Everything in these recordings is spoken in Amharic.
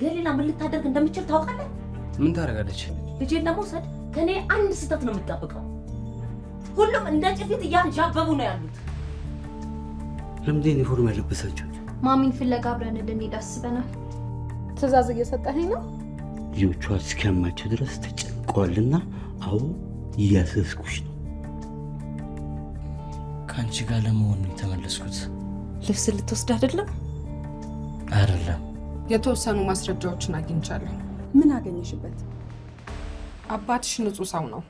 ገሊላ ምን ልታደርግ እንደምትችል ታውቃለህ? ምን ታደርጋለች? ልጄን ለመውሰድ ከኔ አንድ ስህተት ነው የምትጠብቀው። ሁሉም እንደ ጭፊት እያንዣበቡ ነው ያሉት። ለምን ዩኒፎርም ያለበሳችሁ? ማሚን ፍለጋ አብረን እንድንሄድ አስበናል። ትዕዛዝ እየሰጠኸኝ ነው? ልጆቿ እስኪያማቸው ድረስ ተጨንቀዋልና አዎ እያሰስኩሽ ነው። ከአንቺ ጋር ለመሆን ነው የተመለስኩት። ልብስ ልትወስድ አይደለም? አይደለም። የተወሰኑ ማስረጃዎችን አግኝቻለሁ። ምን አገኘሽበት? አባትሽ ንጹህ ሰው ነው።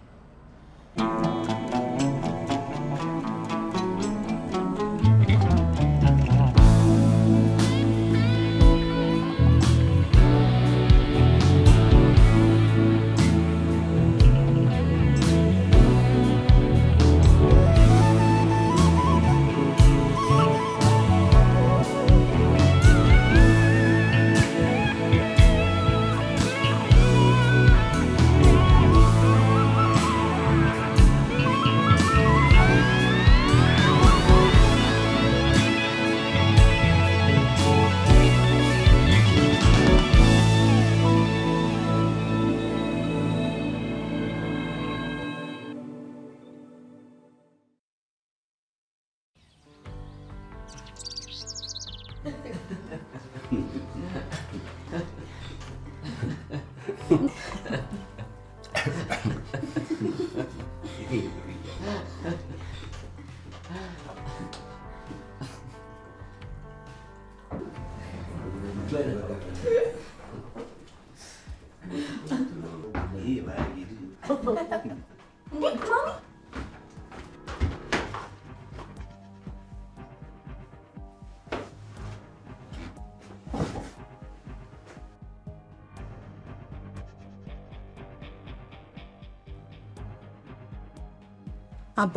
አባ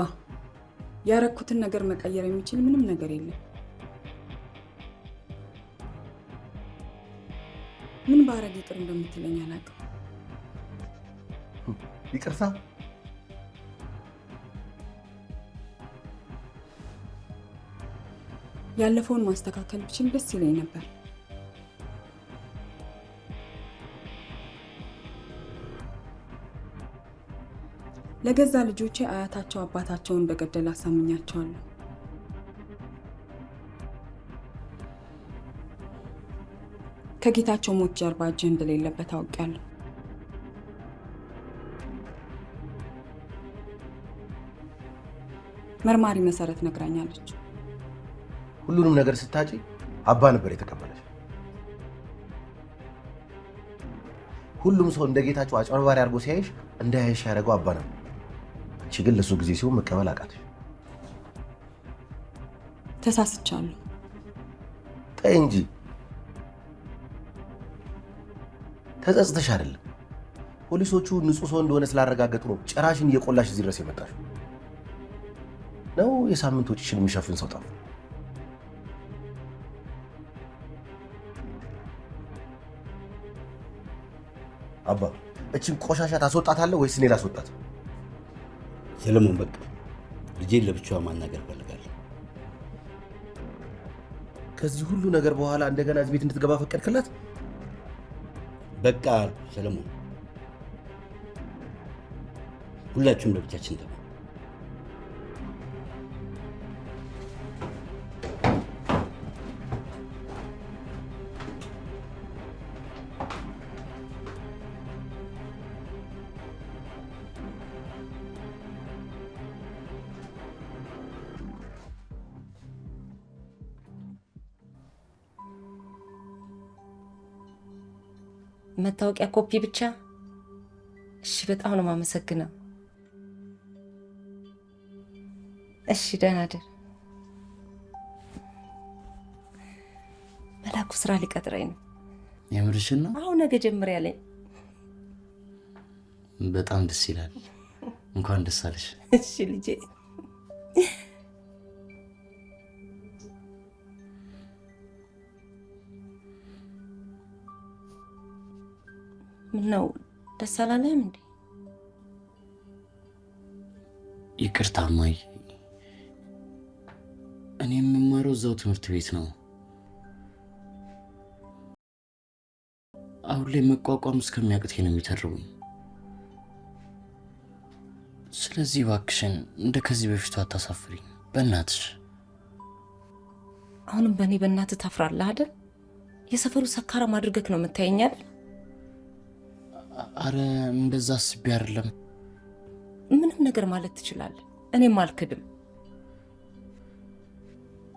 ያረኩትን ነገር መቀየር የሚችል ምንም ነገር የለም። ምን ባረግ ይቅር እንደምትለኝ አላውቅም። ይቅርታ? ያለፈውን ማስተካከል ብችል ደስ ይለኝ ነበር። ለገዛ ልጆቼ አያታቸው አባታቸውን በገደል አሳምኛቸዋለሁ። ከጌታቸው ሞት ጀርባ እጅህ እንደሌለበት አውቄያለሁ። መርማሪ መሰረት ነግራኛለች። ሁሉንም ነገር ስታጪ አባ ነበር የተቀበለሽ። ሁሉም ሰው እንደ ጌታቸው አጭበርባሪ አድርጎ ሲያይሽ እንዳያይሽ ያደረገው አባ ነበር። አንቺ ግን ለሱ ጊዜ ሲሆን መቀበል አቃተሽ። ተሳስቻለሁ። ተይ እንጂ ተጸጽተሽ አይደለም። ፖሊሶቹ ንጹህ ሰው እንደሆነ ስላረጋገጡ ነው ጭራሽን እየቆላሽ እዚህ ድረስ የመጣሽው። ነው የሳምንት ወጪሽን የሚሸፍን ሰው ጠፋ። አባ እቺን ቆሻሻ ታስወጣታለህ ወይስ እኔ ላስወጣት? ሰለሞን በቃ ልጄን ለብቻዋ ማናገር ፈልጋለሁ። ከዚህ ሁሉ ነገር በኋላ እንደገና እዚህ ቤት እንድትገባ ፈቀድክላት? በቃ ሰለሞን ሁላችሁም ለብቻችን ተው። መታወቂያ ኮፒ ብቻ? እሺ፣ በጣም ነው የማመሰግነው። እሺ፣ ደህና ደር። መላኩ ስራ ሊቀጥረኝ ነው። የምርሽን ነው? አሁን ነገ ጀምር ያለኝ። በጣም ደስ ይላል። እንኳን ደስ አለሽ። እሺ ልጄ። ምነው ደስ አላለህም እንዴ? ይቅርታ እማዬ፣ እኔ የምማረው እዛው ትምህርት ቤት ነው። አሁን ላይ መቋቋም እስከሚያቅተኝ ነው የሚተርቡኝ። ስለዚህ እባክሽን እንደ ከዚህ በፊቱ አታሳፍሪኝ በእናትሽ። አሁንም በእኔ በእናትህ ታፍራለህ አይደል? የሰፈሩ ሰካራም አድርገህ ነው የምታየኝ አይደል? አረ እንደዛ አስቤ አይደለም። ምንም ነገር ማለት ትችላለህ፣ እኔም አልክድም።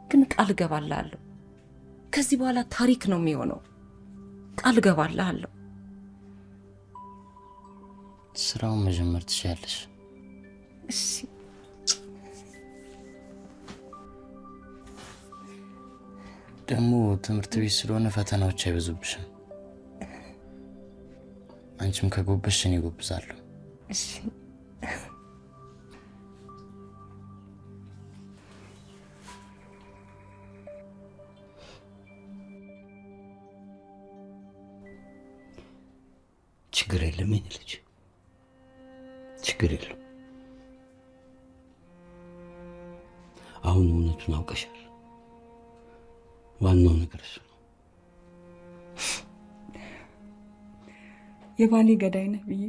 ግን ቃል እገባልሃለሁ ከዚህ በኋላ ታሪክ ነው የሚሆነው። ቃል እገባልሃለሁ። ስራውን መጀመር ትችያለሽ። እሺ ደግሞ ትምህርት ቤት ስለሆነ ፈተናዎች አይበዙብሽም። አንቺም ከጎበሽ እኔ እጎብዛለሁ። እሺ ችግር የለም የኔ ልጅ፣ ችግር የለም። አሁን እውነቱን አውቀሻል። ዋናው ነገር እሱ ነው። የባሌ ገዳይ ነህ ብዬ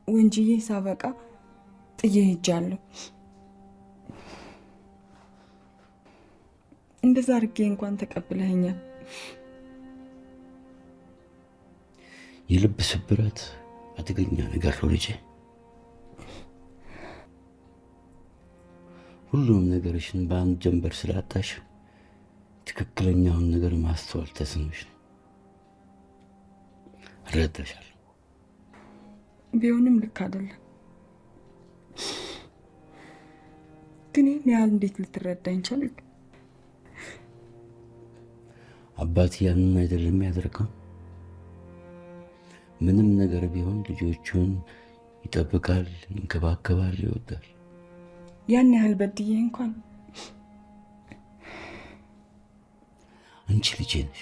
ወንጅዬ ሳበቃ ጥዬ ሄጃለሁ። እንደዛ አድርጌ እንኳን ተቀብለኸኛል። የልብ ስብራት አደገኛ ነገር ነው ልጄ። ሁሉም ነገርሽን በአንድ ጀንበር ስላጣሽ ትክክለኛውን ነገር ማስተዋል ተስኖሽ ነው። እረዳሻለሁ። ቢሆንም ልክ አይደለም። ግን ይህን ያህል እንዴት ልትረዳኝ ቻልክ? አባት ያንን አይደለም ያደርገው። ምንም ነገር ቢሆን ልጆቹን ይጠብቃል፣ ይንከባከባል፣ ይወዳል። ያን ያህል በድዬ እንኳን አንቺ ልጄ ነሽ።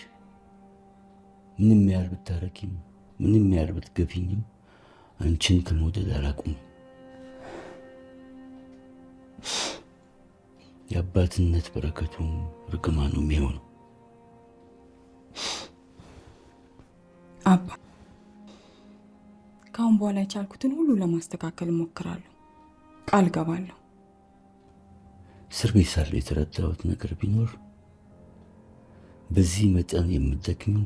ምንም ያህል ብታረጊም ምንም ያህል ብትገፊኝም አንቺን ከመውደድ አላቁም። የአባትነት በረከቱም ርግማኑም ይኸው ነው። አባ ካሁን በኋላ የቻልኩትን ሁሉ ለማስተካከል እሞክራለሁ። ቃል ገባለሁ። እስር ቤት ሳለሁ የተረዳሁት ነገር ቢኖር በዚህ መጠን የምትደክሚው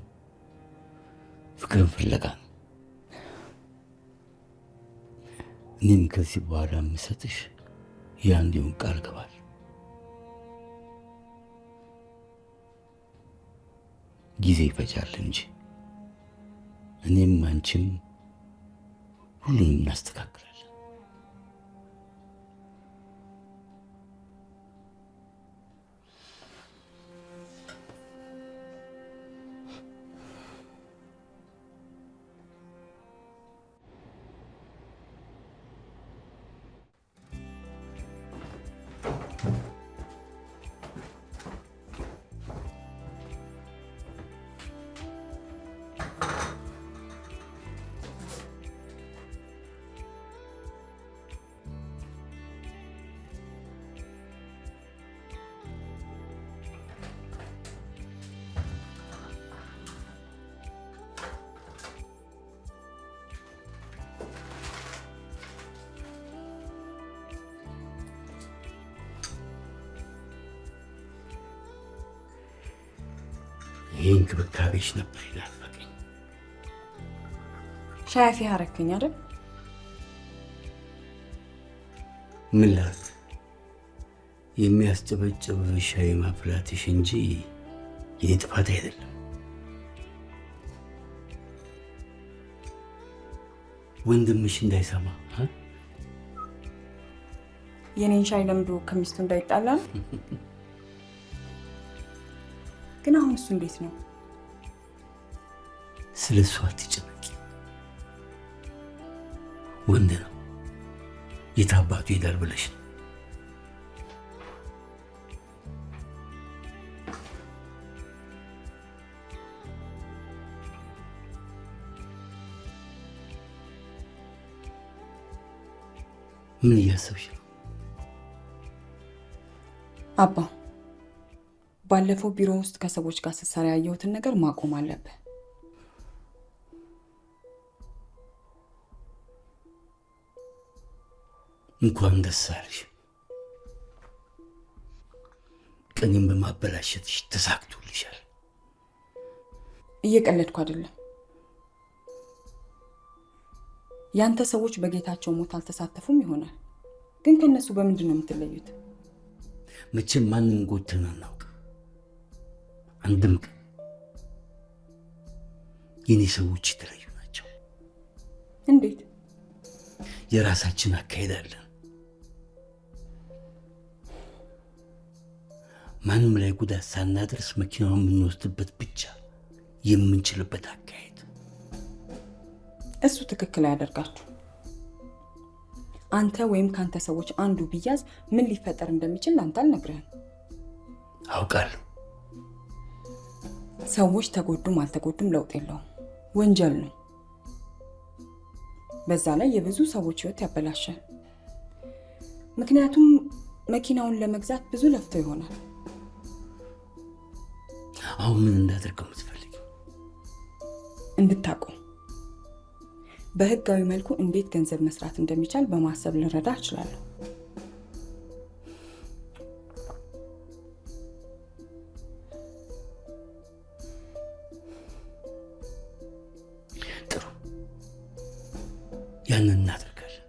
ፍቅርን ፍለጋ ነው። እኔም ከዚህ በኋላ የምሰጥሽ ያ እንዲሆን ቃል ገባለሁ። ጊዜ ይፈጃል እንጂ እኔም አንቺም ሁሉንም እናስተካክላለን። ይህ እንክብካቤሽ ነበር ይናፈቀኝ። ሻይ አፌ አረከኝ አይደል? ምን ላድርግ? የሚያስጨበጭብ ሻይ ማፍላትሽ እንጂ የኔ ጥፋት አይደለም። ወንድምሽ እንዳይሰማ የኔን ሻይ ለምዶ ከሚስቱ እንዳይጣላ ነው። ግን አሁን እሱ እንዴት ነው? ስለሱ አትጨነቂ። ወንድ ነው፣ የታባቱ ይዳር ብለሽ ነው። ምን እያሰብሽ ነው? አባ ባለፈው ቢሮ ውስጥ ከሰዎች ጋር ስትሰራ ያየሁትን ነገር ማቆም አለብህ። እንኳን ደስ አለሽ። ቀኔን በማበላሸትሽ ተሳክቶልሻል። እየቀለድኩ አይደለም። ያንተ ሰዎች በጌታቸው ሞት አልተሳተፉም ይሆናል፣ ግን ከነሱ በምንድን ነው የምትለዩት? መቼም ማንም ጎድተን አናውቅም። አንድም ቀን የኔ ሰዎች የተለዩ ናቸው። እንዴት? የራሳችን አካሄድ አለን። ማንም ላይ ጉዳት ሳናደርስ መኪናውን የምንወስድበት ብቻ የምንችልበት አካሄድ። እሱ ትክክል አያደርጋችሁ። አንተ ወይም ካንተ ሰዎች አንዱ ቢያዝ ምን ሊፈጠር እንደሚችል አንተ አልነግረህም። አውቃለሁ። ሰዎች ተጎዱም አልተጎዱም ለውጥ የለውም፣ ወንጀል ነው። በዛ ላይ የብዙ ሰዎች ህይወት ያበላሻል። ምክንያቱም መኪናውን ለመግዛት ብዙ ለፍተው ይሆናል። አሁን ምን እንዳደርገው የምትፈልጊው? እንድታቆም በህጋዊ መልኩ እንዴት ገንዘብ መስራት እንደሚቻል በማሰብ ልረዳ እችላለሁ። ጥሩ፣ ያንን እናደርጋለን።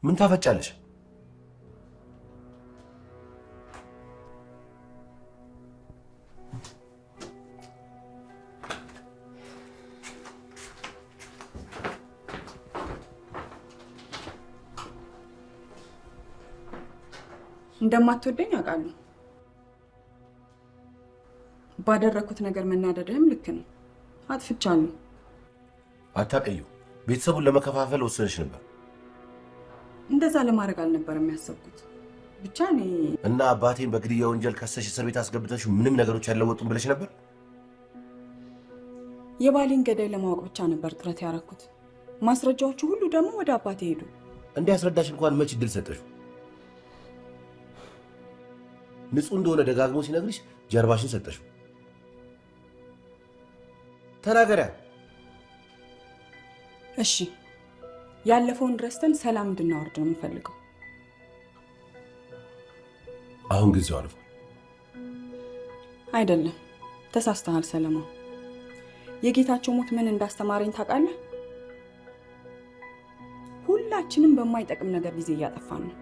ምን ታፈጫለሽ? እንደማትወደኝ አውቃለሁ። ባደረኩት ነገር መናደድህም ልክ ነው። አጥፍቻለሁ። አታቀዩ። ቤተሰቡን ለመከፋፈል ወሰነሽ ነበር። እንደዛ ለማድረግ አልነበረም ያሰብኩት። ብቻ እኔ እና አባቴን በግድያ ወንጀል ከሰሽ እስር ቤት አስገብተሽ ምንም ነገሮች ያለወጡም ብለሽ ነበር። የባሌን ገዳይ ለማወቅ ብቻ ነበር ጥረት ያደረኩት። ማስረጃዎቹ ሁሉ ደግሞ ወደ አባቴ ሄዱ። እንዲያስረዳሽ እንኳን መች እድል ሰጠሽ? ንጹህ እንደሆነ ደጋግሞ ሲነግርሽ ጀርባሽን ሰጠሽ። ተናገሪያ። እሺ፣ ያለፈውን ረስተን ሰላም እንድናወርድ ነው የምፈልገው። አሁን ጊዜው አልፏል። አይደለም፣ ተሳስተሃል ሰለሞን። የጌታቸው ሞት ምን እንዳስተማረኝ ታውቃለህ? ሁላችንም በማይጠቅም ነገር ጊዜ እያጠፋን ነው።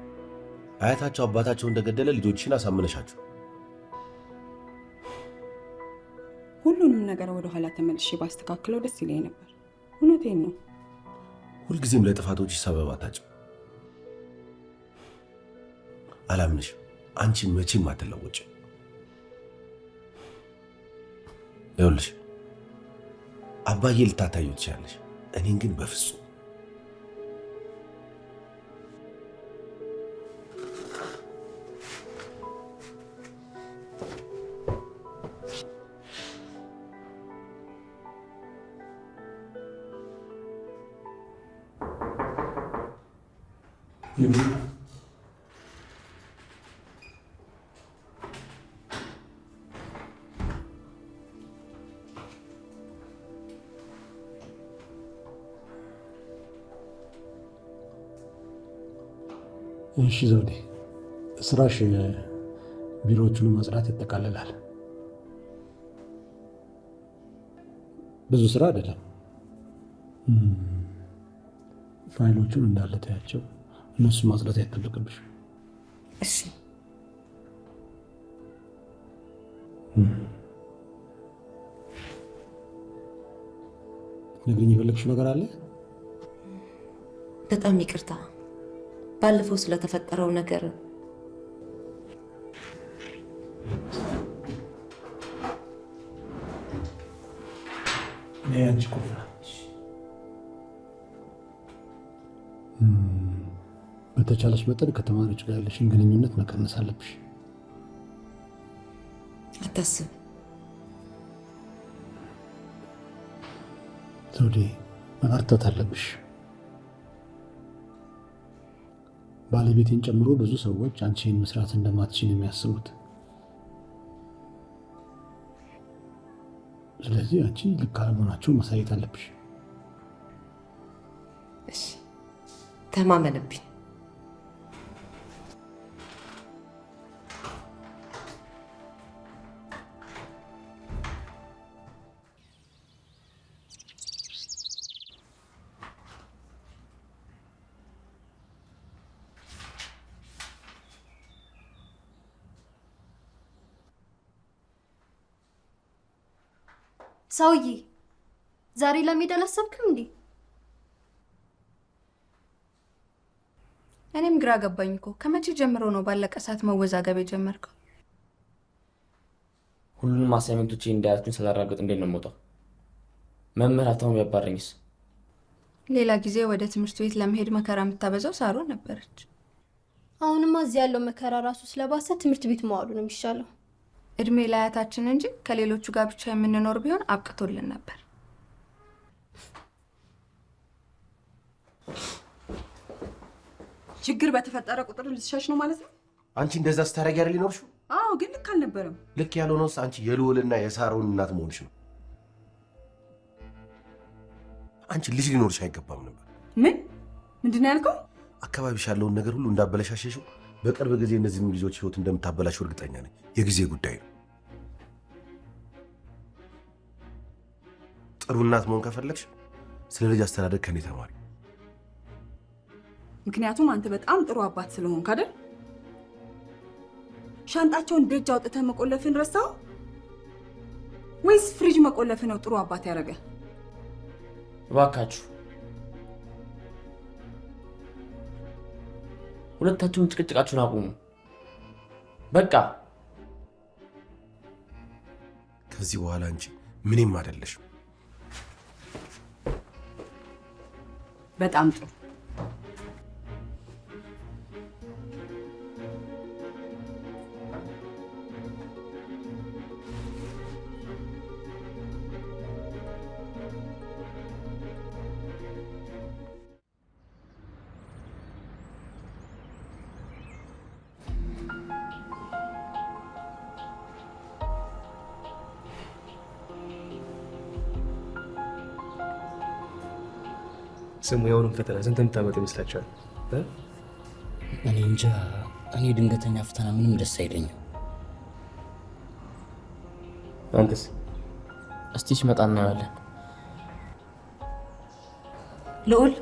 አያታቸው አባታቸው እንደገደለ ልጆችሽን አሳምነሻቸው። ሁሉንም ነገር ወደ ኋላ ተመልሼ ባስተካክለው ደስ ይለኝ ነበር። እውነቴን ነው። ሁልጊዜም ለጥፋቶች ሰበብ አታጭም። አላምንሽ። አንቺ መቼም አትለወጭ። ይኸውልሽ አባዬ ልታታዩ ትችላለሽ፣ እኔን ግን በፍጹም። እሺ ዘውዴ፣ ስራሽ ቢሮዎቹን ማጽዳት ይጠቃልላል። ብዙ ስራ አይደለም። ፋይሎቹን እንዳለ ታያቸው፣ እነሱ ማጽዳት አይጠበቅብሽ። እሺ። ነግሪኝ የፈለግሽው ነገር አለ? በጣም ይቅርታ ባለፈው ስለተፈጠረው ነገር። አንቺ ቁልፍ በተቻለሽ መጠን ከተማሪዎች ጋር ያለሽን ግንኙነት መቀነስ አለብሽ። አታስብ ዘውዴ፣ መበርታት አለብሽ። ባለቤቴን ጨምሮ ብዙ ሰዎች አንቺን መስራት እንደማትችል የሚያስቡት። ስለዚህ አንቺ ልክ አለመሆናቸው ማሳየት አለብሽ። እሺ፣ ተማመንብኝ። ሰውዬ ዛሬ ለመሄድ አላሰብክም እንዴ? እኔም ግራ ገባኝ እኮ። ከመቼ ጀምሮ ነው ባለቀ ሰዓት መወዛገብ የጀመርከው? ሁሉንም አሳይመንቶቼ እንዳያዝኩኝ ስላረጋግጥ እንዴት ነው የምወጣው? መምህር ሀብታሙ ቢያባረኝስ? ሌላ ጊዜ ወደ ትምህርት ቤት ለመሄድ መከራ የምታበዛው ሳሮን ነበረች። አሁንማ እዚህ ያለው መከራ ራሱ ስለባሰ ትምህርት ቤት መዋሉ ነው የሚሻለው። እድሜ ለአያታችን እንጂ ከሌሎቹ ጋር ብቻ የምንኖር ቢሆን አብቅቶልን ነበር። ችግር በተፈጠረ ቁጥር ልትሸሽ ነው ማለት ነው? አንቺ እንደዛ ስታረጊ አይደል ሊኖርሽው? አዎ፣ ግን ልክ አልነበረም። ልክ ያልሆነውስ አንቺ የልዑልና የሳሮን እናት መሆንሽ ነው። አንቺ ልጅ ሊኖርሽ አይገባም ነበር። ምንድን ነው ያልከው? አካባቢሽ ያለውን ነገር ሁሉ እንዳበለሻሸሽው በቅርብ ጊዜ እነዚህን ልጆች ህይወት እንደምታበላሽው እርግጠኛ ነኝ። የጊዜ ጉዳይ ነው። ጥሩ እናት መሆን ከፈለግሽ ስለ ልጅ አስተዳደግ ከኔ ተማሪ። ምክንያቱም አንተ በጣም ጥሩ አባት ስለሆንክ አይደል? ሻንጣቸውን ደጅ አውጥተህ መቆለፍን ረሳው ወይስ ፍሪጅ መቆለፍ ነው ጥሩ አባት ያደረገ? እባካችሁ ሁለታችሁም ጭቅጭቃችሁን አቁሙ። በቃ ከዚህ በኋላ አንቺ ምንም አይደለሽም። በጣም ጥሩ። ስሙ የሆኑን ፈተና ስንት የምታመጡ ይመስላችኋል? እኔ እንጃ። እኔ ድንገተኛ ፈተና ምንም ደስ አይለኝም። አንተስ? እስቲ ሲመጣ እናያለን። ልዑል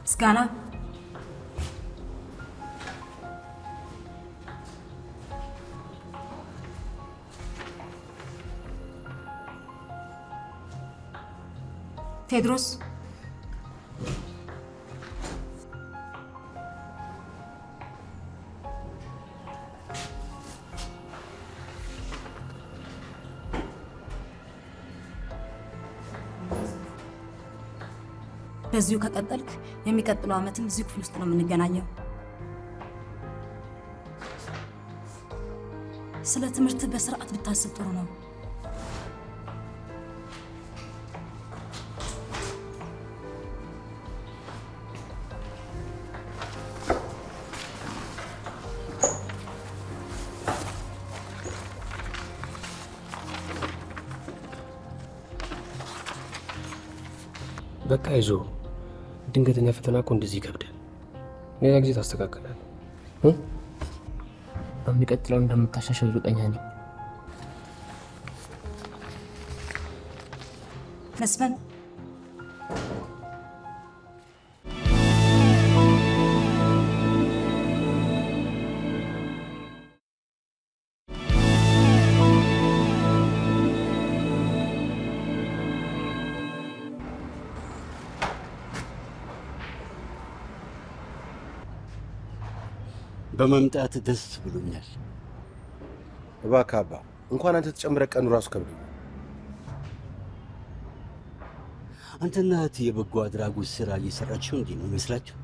ምስጋና ቴድሮስ በዚሁ ከቀጠልክ የሚቀጥለው ዓመትም እዚሁ ክፍል ውስጥ ነው የምንገናኘው። ስለ ትምህርት በስርዓት ብታስብ ጥሩ ነው። በቃ ይዞ ድንገተኛ ፈተና እኮ እንደዚህ ይከብዳል። ሌላ ጊዜ ታስተካክላል። በሚቀጥለው እንደምታሻሽል እርግጠኛ ነኝ። መስፍን በመምጣት ደስ ብሎኛል። እባክህ አባ እንኳን አንተ ተጨምረህ ቀኑ ራሱ ከብዶኛል። አንተና እህት የበጎ አድራጎት ስራ እየሰራችሁ እንዴ ነው ይመስላችሁ?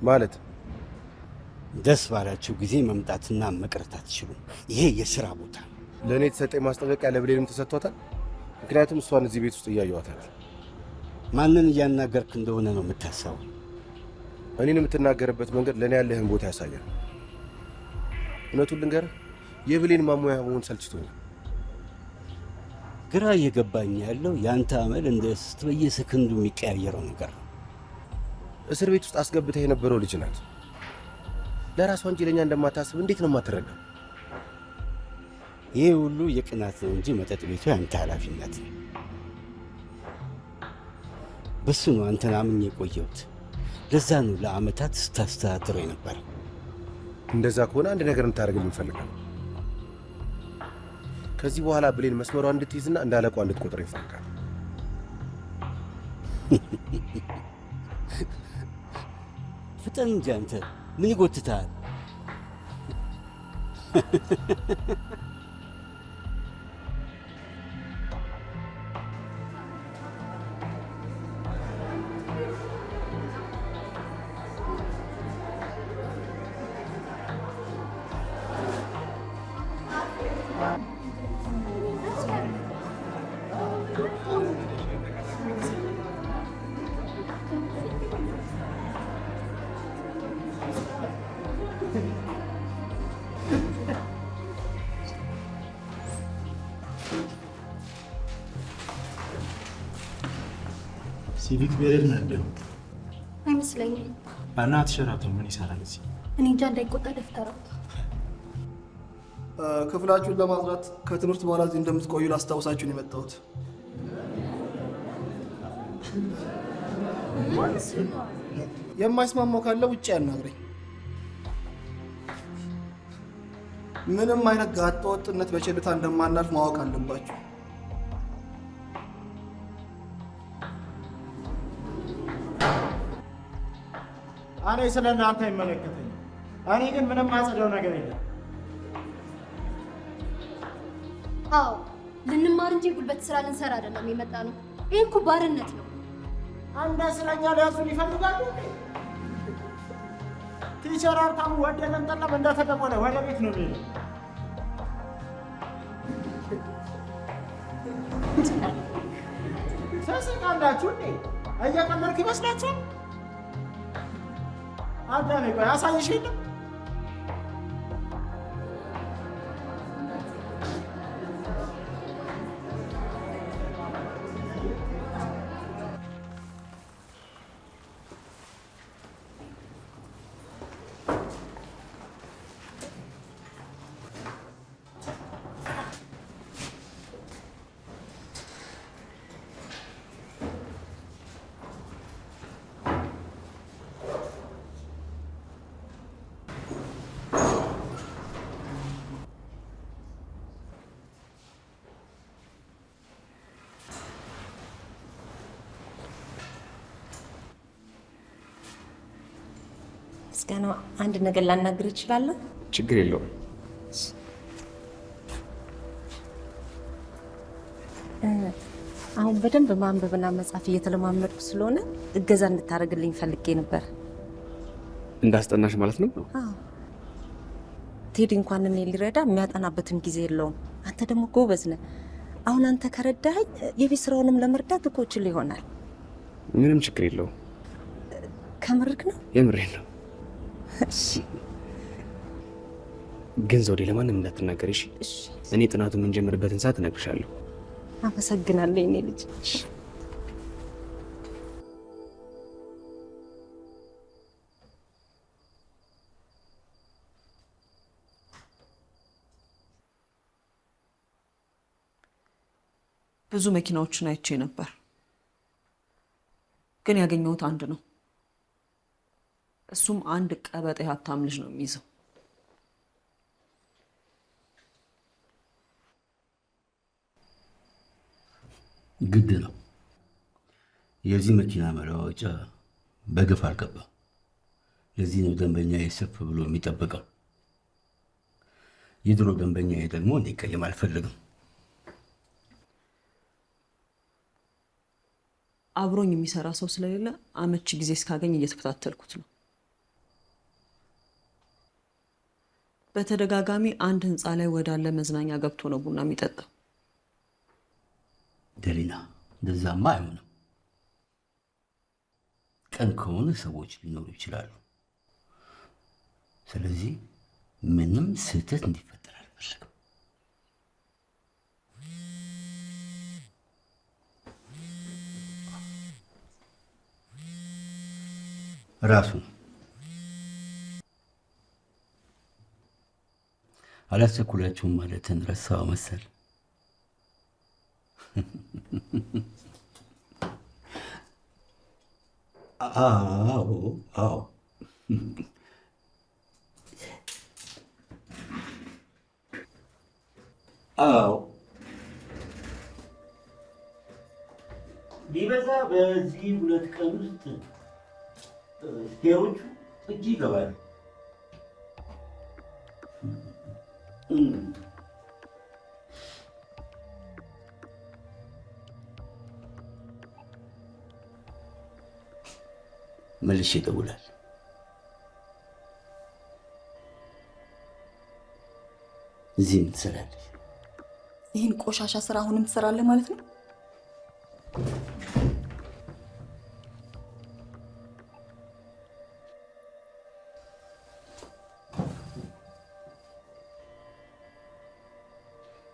ማለት ደስ ባላችሁ ጊዜ መምጣትና መቅረት አትችሉም። ይሄ የስራ ቦታ ነው። ለእኔ የተሰጠኝ ማስጠንቀቂያ ለብሌንም ተሰጥቷታል። ምክንያቱም እሷን እዚህ ቤት ውስጥ እያየኋታል። ማንን እያናገርክ እንደሆነ ነው የምታስበው? እኔን የምትናገርበት መንገድ ለእኔ ያለህን ቦታ ያሳያል። እውነቱን ልንገርህ የብሌን ማሞያ መሆን ሰልችቶኛል። ግራ እየገባኝ ያለው የአንተ አመል እንደ እስስት በየሰከንዱ የሚቀያየረው ነገር ነው። እስር ቤት ውስጥ አስገብተህ የነበረው ልጅ ናት። ለራሷ እንጂ ለእኛ እንደማታስብ እንዴት ነው የማትረዳው? ይህ ሁሉ የቅናት ነው እንጂ መጠጥ ቤቱ የአንተ ኃላፊነት ነው። በሱ ነው አንተን አምኜ የቆየሁት። ለዛ ነው ለአመታት ስታስተዳድረው የነበረው። እንደዛ ከሆነ አንድ ነገር እንድታደርግልኝ እፈልጋለሁ። ከዚህ በኋላ ብሌን መስመሯን እንድትይዝና እንዳለቋ እንድትቆጥር ይፈልጋል። ፍጠን እንጂ አንተ ምን ይጎትታል? ሲቪክ ቤሬድ ነው ያለው አይመስለኝም። በእናትሽ ሸራተው ምን ይሰራል እዚህ? እኔ እንጃ እንዳይቆጣ ደፍተረው። ክፍላችሁን ለማጽዳት ከትምህርት በኋላ እዚህ እንደምትቆዩ ላስታውሳችሁ ነው የመጣሁት። የማይስማማው ካለ ውጭ ያናግረኝ። ምንም አይነት ጋጠ ወጥነት በቸልታ እንደማናልፍ ማወቅ አለባችሁ። እኔ ስለ እናንተ አይመለከተኝም። እኔ ግን ምንም ማጸደው ነገር የለም። አዎ ልንማር እንጂ ጉልበት ስራ ልንሰራ አይደለም የመጣ ነው። ይህ እኮ ባርነት ነው። አንድ ስለኛ ሊያዙን ይፈልጋሉ። ቲቸር ሀብታሙ ወደደም ጠላም እንደተደወለ ወደ ቤት ነው የሚሄደው። ተስቃላችሁ እንዴ? እየቀለድክ ይመስላችኋል? አዳሜ ቆይ አሳይሽ የለም ምስጋና፣ አንድ ነገር ላናግር እችላለሁ? ችግር የለውም። አሁን በደንብ ማንበብና መጻፍ እየተለማመድኩ ስለሆነ እገዛ እንድታደርግልኝ ፈልጌ ነበር። እንዳስጠናሽ ማለት ነው? አዎ። ቴዲ እንኳን እኔ ሊረዳ የሚያጠናበትን ጊዜ የለውም። አንተ ደግሞ ጎበዝ ነህ። አሁን አንተ ከረዳኸኝ የቤት ስራውንም ለመርዳት እኮ እችል ይሆናል። ምንም ችግር የለውም። ከምርክ ነው? የምሬን ነው። ግን ዘውዴ ለማንም እንዳትናገር እሺ? እኔ ጥናቱ የምንጀምርበትን ሰዓት እነግርሻለሁ። አመሰግናለሁ የኔ ልጅ። ብዙ መኪናዎችን አይቼ ነበር፣ ግን ያገኘሁት አንድ ነው። እሱም አንድ ቀበጤ ሀብታም ልጅ ነው የሚይዘው። ግድ ነው። የዚህ መኪና መለዋወጫ በግፍ አልገባም። ለዚህ ነው ደንበኛ የሰፍ ብሎ የሚጠብቀው። የድሮ ደንበኛ ደግሞ እንዲቀየም አልፈልግም። አብሮኝ የሚሰራ ሰው ስለሌለ አመቺ ጊዜ እስካገኝ እየተከታተልኩት ነው። በተደጋጋሚ አንድ ህንፃ ላይ ወዳለ መዝናኛ ገብቶ ነው ቡና የሚጠጣው። ደሊና እንደዛማ አይሆንም። ቀን ከሆነ ሰዎች ሊኖሩ ይችላሉ። ስለዚህ ምንም ስህተት እንዲፈጠር አልፈልግም። ራሱ አላስቸኩላችሁም ማለትን ረሳው መሰል። አዎ አዎ አዎ ሊበዛ በዚህ 2 ቀን ውስጥ ሄሮቹ እጅ ይገባሉ። መልሼ እደውላለሁ። እዚህ ምን ትሰራለች? ይህን ቆሻሻ ስራ አሁንም ትሰራለህ ማለት ነው?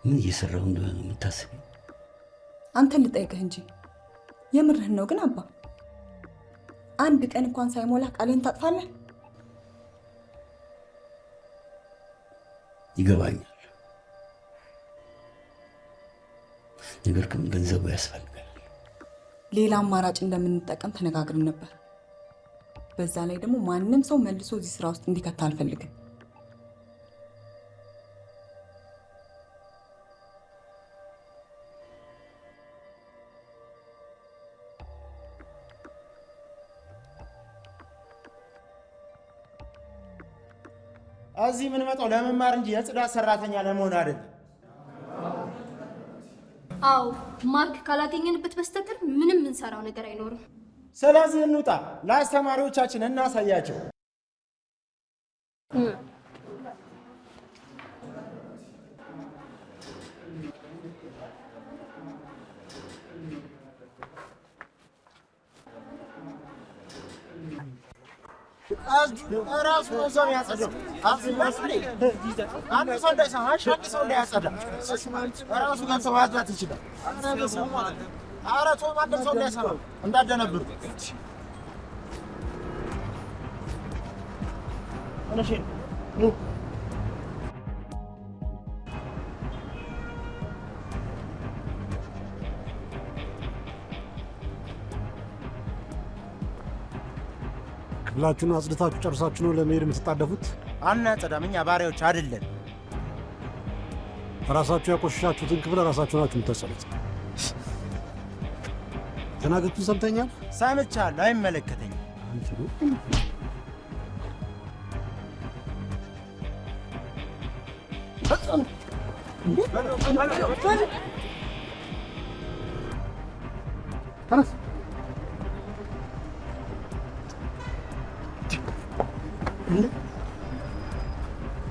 ምን እየሰራሁ እንደሆነ ነው የምታስበው? አንተን ልጠይቅህ እንጂ የምርህን ነው ግን አባ? አንድ ቀን እንኳን ሳይሞላ ቃልን ታጥፋለህ? ይገባኛል። ነገር ግን ገንዘቡ ያስፈልጋል። ሌላ አማራጭ እንደምንጠቀም ተነጋግረን ነበር። በዛ ላይ ደግሞ ማንም ሰው መልሶ እዚህ ስራ ውስጥ እንዲከታ አልፈልግም። እዚህ የምንመጣው ለመማር እንጂ የጽዳት ሰራተኛ ለመሆን አይደለም። አዎ ማርክ ካላገኘንበት በስተቀር ምንም እንሰራው ነገር አይኖርም። ስለዚህ እንውጣ፣ ለአስተማሪዎቻችን እናሳያቸው። ራሱ ነው ሰው ያጸዳው። አንድ ሰው እንዳይሰማ ሰው እንዳያጸዳ ራሱ ጋር ሰው ማጽዳት ይችላል። ኧረ ተው፣ ማንም ሰው እንዳይሰማ እንዳደነብሩ። እሺ ኑ ክፍላችሁን አጽድታችሁ ጨርሳችሁ ነው ለመሄድ የምትጣደፉት? አናጸዳም፣ እኛ ባሪያዎች አይደለን። ራሳችሁ ያቆሸሻችሁትን ክፍል ራሳችሁ ናችሁ የምታጸዱት። ተናገርኩት። ሰምተኛል? ሰምቻለሁ፣ አይመለከተኝም። ተነስ።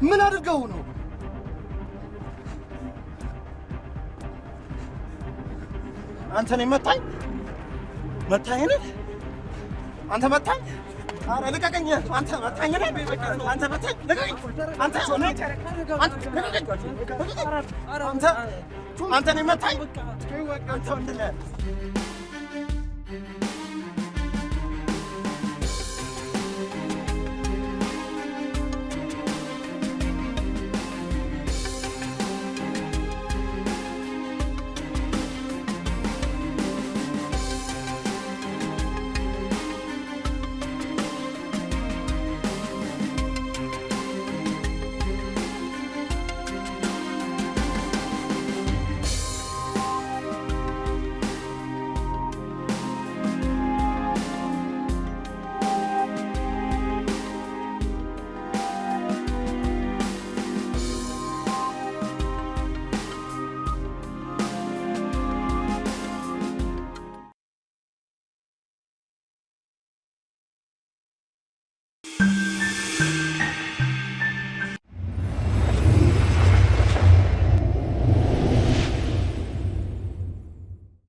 ምን አድርገው ነው? አንተ ነህ መታኝ? መታኝ ነህ? አንተ መታኝ? ኧረ ልቀቀኝ! አንተ መታኝ ነህ? አንተ መታኝ? ልቀቀኝ! አንተ አንተ ነህ መታኝ? አንተ ምንድን ነህ? ነው።